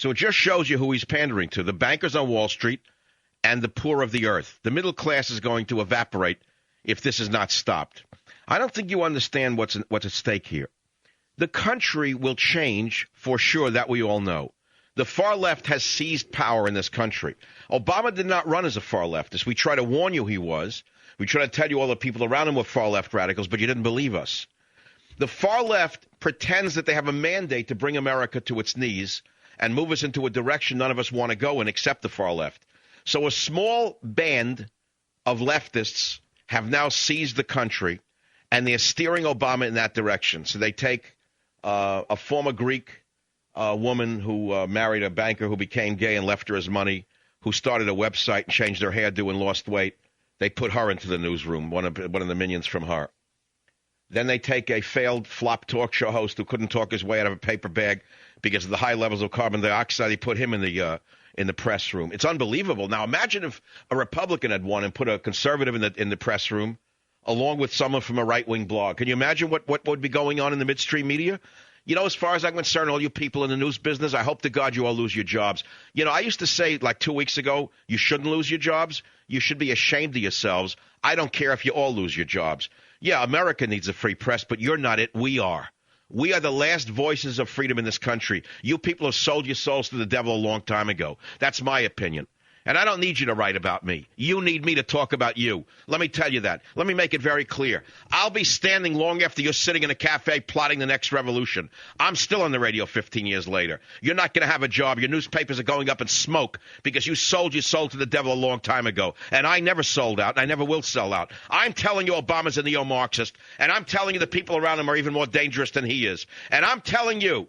So it just shows you who he's pandering to, the bankers on Wall Street and the poor of the earth. The middle class is going to evaporate if this is not stopped. I don't think you understand what's at stake here. The country will change for sure, that we all know. The far left has seized power in this country. Obama did not run as a far leftist. We try to warn you he was. We try to tell you all the people around him were far left radicals, but you didn't believe us. The far left pretends that they have a mandate to bring America to its knees and move us into a direction none of us want to go in except the far left. So a small band of leftists have now seized the country, and they're steering Obama in that direction. So they take a former Greek woman who married a banker who became gay and left her his money, who started a website and changed her hairdo and lost weight. They put her into the newsroom, one of the minions from her. Then they take a failed flop talk show host who couldn't talk his way out of a paper bag because of the high levels of carbon dioxide. They put him in the press room. It's unbelievable. Now imagine if a Republican had won and put a conservative in the press room, along with someone from a right-wing blog. Can you imagine what would be going on in the midstream media? You know, as far as I'm concerned, all you people in the news business, I hope to God you all lose your jobs. You know, I used to say like 2 weeks ago, you shouldn't lose your jobs. You should be ashamed of yourselves. I don't care if you all lose your jobs. Yeah, America needs a free press, but you're not it. We are. We are the last voices of freedom in this country. You people have sold your souls to the devil a long time ago. That's my opinion. And I don't need you to write about me. You need me to talk about you. Let me tell you that. Let me make it very clear. I'll be standing long after you're sitting in a cafe plotting the next revolution. I'm still on the radio 15 years later. You're not going to have a job. Your newspapers are going up in smoke because you sold your soul to the devil a long time ago. And I never sold out, and I never will sell out. I'm telling you Obama's a neo-Marxist, and I'm telling you the people around him are even more dangerous than he is. And I'm telling you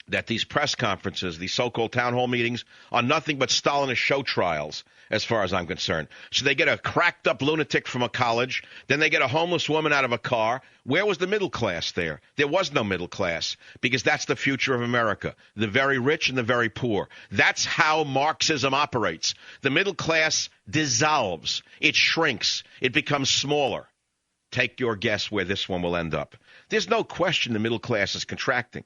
that these press conferences, these so-called town hall meetings, are nothing but Stalinist show trials, as far as I'm concerned. So they get a cracked-up lunatic from a college, then they get a homeless woman out of a car. Where was the middle class there? There was no middle class, because that's the future of America, the very rich and the very poor. That's how Marxism operates. The middle class dissolves. It shrinks. It becomes smaller. Take your guess where this one will end up. There's no question the middle class is contracting.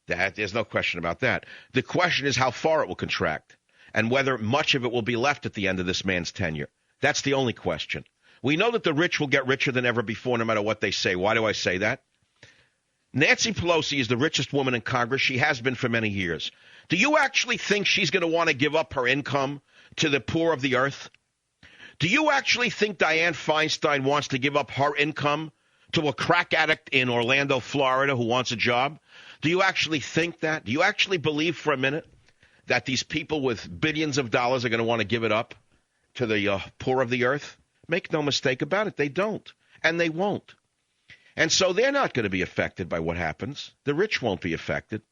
There's no question about that. The question is how far it will contract and whether much of it will be left at the end of this man's tenure. That's the only question. We know that the rich will get richer than ever before, no matter what they say. Why do I say that? Nancy Pelosi is the richest woman in Congress. She has been for many years. Do you actually think she's going to want to give up her income to the poor of the earth? Do you actually think Dianne Feinstein wants to give up her income to a crack addict in Orlando, Florida, who wants a job? Do you actually think that? Do you actually believe for a minute that these people with billions of dollars are going to want to give it up to the poor of the earth? Make no mistake about it. They don't, and they won't. And so they're not going to be affected by what happens. The rich won't be affected.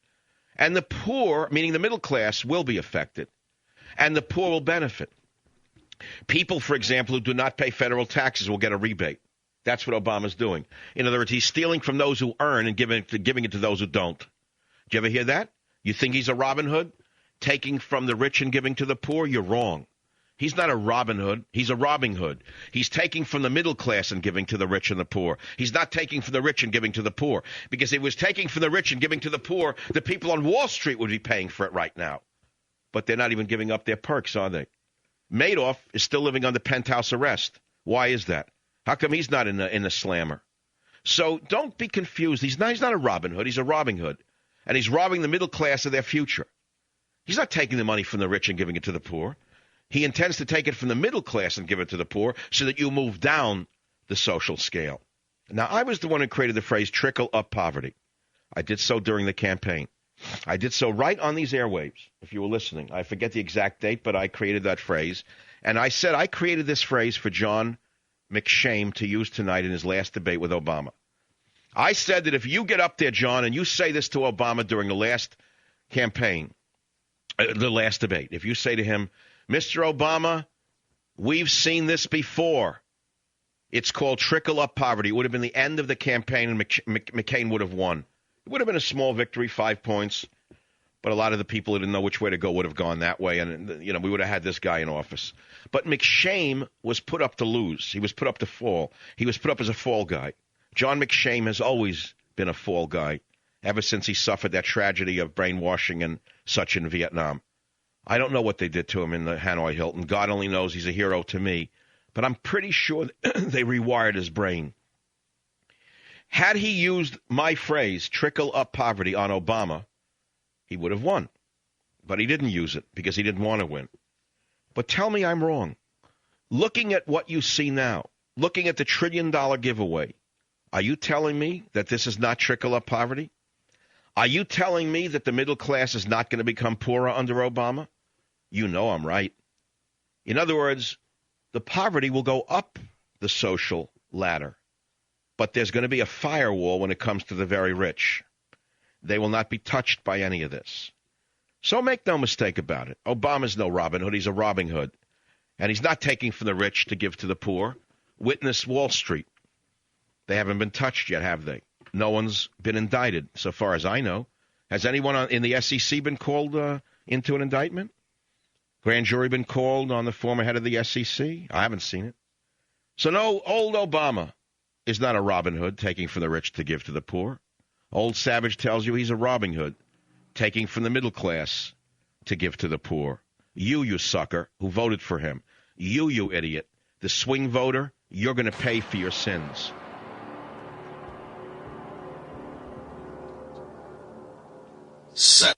And the poor, meaning the middle class, will be affected. And the poor will benefit. People, for example, who do not pay federal taxes will get a rebate. That's what Obama's doing. In other words, he's stealing from those who earn and giving it to those who don't. Do you ever hear that? You think he's a Robin Hood? Taking from the rich and giving to the poor? You're wrong. He's not a Robin Hood. He's a Robbing Hood. He's taking from the middle class and giving to the rich and the poor. He's not taking from the rich and giving to the poor. Because if he was taking from the rich and giving to the poor, the people on Wall Street would be paying for it right now. But they're not even giving up their perks, are they? Madoff is still living under penthouse arrest. Why is that? How come he's not in the slammer? So don't be confused. He's not a Robin Hood. He's a Robbing Hood. And he's robbing the middle class of their future. He's not taking the money from the rich and giving it to the poor. He intends to take it from the middle class and give it to the poor so that you move down the social scale. Now, I was the one who created the phrase trickle-up poverty. I did so during the campaign. I did so right on these airwaves, if you were listening. I forget the exact date, but I created that phrase. And I said I created this phrase for John McShane to use tonight in his last debate with Obama. I said that if you get up there, John, and you say this to Obama during the last campaign, the last debate, if you say to him, Mr. Obama, we've seen this before. It's called trickle-up poverty. It would have been the end of the campaign, and McCain would have won. It would have been a small victory, 5 points, but a lot of the people who didn't know which way to go would have gone that way, and we would have had this guy in office. But McShane was put up to lose. He was put up to fall. He was put up as a fall guy. John McShane has always been a fall guy. ever since he suffered that tragedy of brainwashing and such in Vietnam. I don't know what they did to him in the Hanoi Hilton. God only knows. He's a hero to me. But I'm pretty sure they rewired his brain. Had he used my phrase, trickle up poverty, on Obama, he would have won. But he didn't use it because he didn't want to win. But tell me I'm wrong. Looking at what you see now, looking at the $1 trillion giveaway, are you telling me that this is not trickle up poverty? Are you telling me that the middle class is not going to become poorer under Obama? You know I'm right. In other words, the poverty will go up the social ladder. But there's going to be a firewall when it comes to the very rich. They will not be touched by any of this. So make no mistake about it. Obama's no Robin Hood. He's a Robin Hood. And he's not taking from the rich to give to the poor. Witness Wall Street. They haven't been touched yet, have they? No one's been indicted, so far as I know. Has anyone in the SEC been called into an indictment? Grand jury been called on the former head of the SEC? I haven't seen it. So no, old Obama is not a Robin Hood, taking from the rich to give to the poor. Old Savage tells you he's a Robin Hood, taking from the middle class to give to the poor. You sucker, who voted for him. You idiot. The swing voter, you're going to pay for your sins. Set.